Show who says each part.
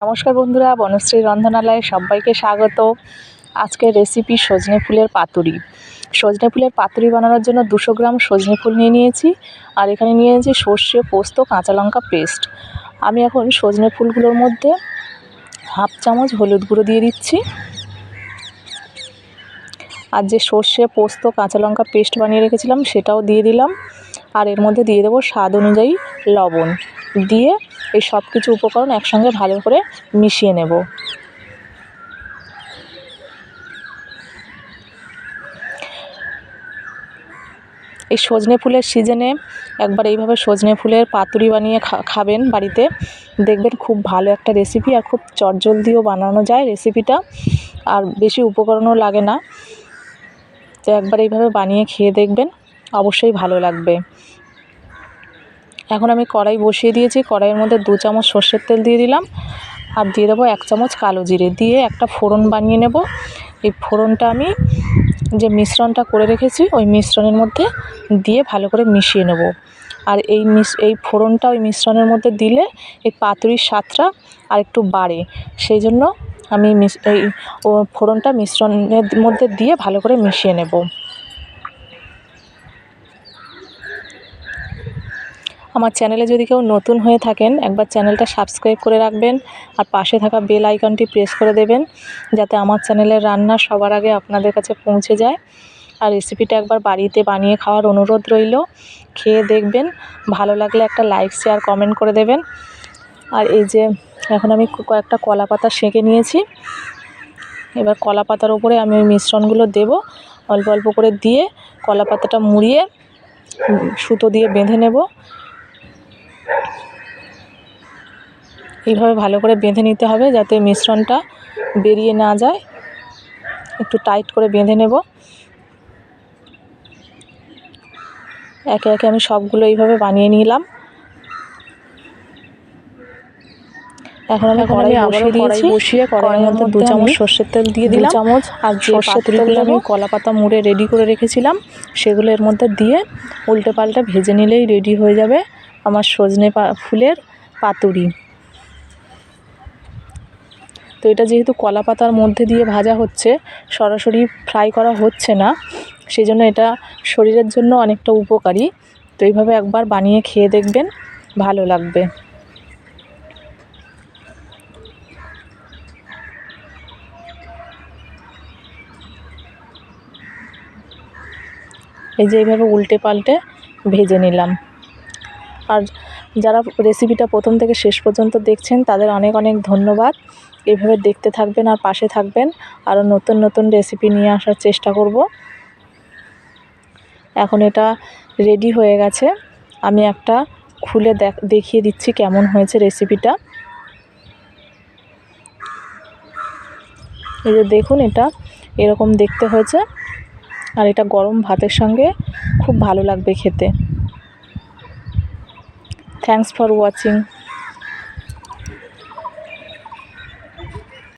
Speaker 1: নমস্কার বন্ধুরা, বনশ্রী রন্ধনালয়ে সবাইকে স্বাগত। আজকের রেসিপি সজনে ফুলের পাতুরি। সজনে ফুলের পাতুরি বানানোর জন্য 200 গ্রাম সজনে ফুল নিয়ে নিয়েছি, আর এখানে নিয়ে নিয়েছি সর্ষে, পোস্ত, কাঁচা লঙ্কা পেস্ট। আমি এখন সজনে ফুলগুলোর মধ্যে হাফ চামচ হলুদ গুঁড়ো দিয়ে দিচ্ছি, আর যে সর্ষে, পোস্ত, কাঁচা লঙ্কা পেস্ট বানিয়ে রেখেছিলাম সেটাও দিয়ে দিলাম, আর এর মধ্যে দিয়ে দেবো স্বাদ অনুযায়ী লবণ। দিয়ে এই সব কিছু উপকরণ একসঙ্গে ভালো করে মিশিয়ে নেব। এই সজনে ফুলের সিজনে একবার এইভাবে সজনে ফুলের পাতুরি বানিয়ে খাবেন বাড়িতে, দেখবেন খুব ভালো একটা রেসিপি, আর খুব চটজলদিও বানানো যায় রেসিপিটা, আর বেশি উপকরণও লাগে না। তো একবার এইভাবে বানিয়ে খেয়ে দেখবেন, অবশ্যই ভালো লাগবে। এখন আমি কড়াই বসিয়ে দিয়েছি, কড়াইয়ের মধ্যে 2 চামচ সর্ষের তেল দিয়ে দিলাম, আর দিয়ে দেবো 1 চামচ কালো জিরে, দিয়ে একটা ফোড়ন বানিয়ে নেব। এই ফোড়নটা আমি যে মিশ্রণটা করে রেখেছি ওই মিশ্রণের মধ্যে দিয়ে ভালো করে মিশিয়ে নেব। আর এই ফোড়নটা ওই মিশ্রণের মধ্যে দিলে এই পাতুরির স্বাদটা আর একটু বাড়ে, সেই জন্য আমি এই ফোড়নটা মিশ্রণের মধ্যে দিয়ে ভালো করে মিশিয়ে নেব। আমার চ্যানেলে যদি কেউ নতুন হয়ে থাকেন, একবার চ্যানেলটা সাবস্ক্রাইব করে রাখবেন, আর পাশে থাকা বেল আইকনটি প্রেস করে দেবেন, যাতে আমার চ্যানেলের রান্না সবার আগে আপনাদের কাছে পৌঁছে যায়। আর রেসিপিটা একবার বাড়িতে বানিয়ে খাওয়ার অনুরোধ রইল। খেয়ে দেখবেন, ভালো লাগলে একটা লাইক, শেয়ার, কমেন্ট করে দেবেন। আর এই যে এখন আমি কয়েকটা কলা পাতা সেঁকে নিয়েছি, এবার কলা পাতার উপরে আমি ওই মিশ্রণগুলো দেব, অল্প অল্প করে দিয়ে কলা পাতাটা মুড়িয়ে সুতো দিয়ে বেঁধে নেব। এইভাবে ভালো করে বেঁধে নিতে হবে যাতে মিশ্রণটা বেরিয়ে না যায়, একটু টাইট করে বেঁধে নেব। একে একে আমি সবগুলো এইভাবে বানিয়ে নিলাম। এখন আমি কড়াই বসিয়ে কড়াইয়ের মধ্যে 2 চামচ সর্ষের তেল দিয়ে দিলাম, আর যে পাতুরিগুলো আমি কলা পাতা মুড়ে রেডি করে রেখেছিলাম সেগুলো এর মধ্যে দিয়ে উল্টে পাল্টে ভেজে নিলেই রেডি হয়ে যাবে আমার সজনে ফুলের পাতুরি। তো এটা যেহেতু কলা পাতার মধ্যে দিয়ে ভাজা হচ্ছে, সরাসরি ফ্রাই করা হচ্ছে না, সেই জন্য এটা শরীরের জন্য অনেকটা উপকারী। তো এইভাবে একবার বানিয়ে খেয়ে দেখবেন, ভালো লাগবে। এই যে এইভাবে উল্টে পাল্টে ভেজে নিলাম। আর যারা রেসিপিটা প্রথম থেকে শেষ পর্যন্ত দেখছেন তাদের অনেক অনেক ধন্যবাদ। এইভাবে দেখতে থাকবেন আর পাশে থাকবেন, আরও নতুন নতুন রেসিপি নিয়ে আসার চেষ্টা করব। এখন এটা রেডি হয়ে গেছে, আমি একটা খুলে দেখিয়ে দিচ্ছি কেমন হয়েছে রেসিপিটা। এই যে দেখুন, এটা এরকম দেখতে হয়েছে, আর এটা গরম ভাতের সঙ্গে খুব ভালো লাগবে খেতে। Thanks for watching.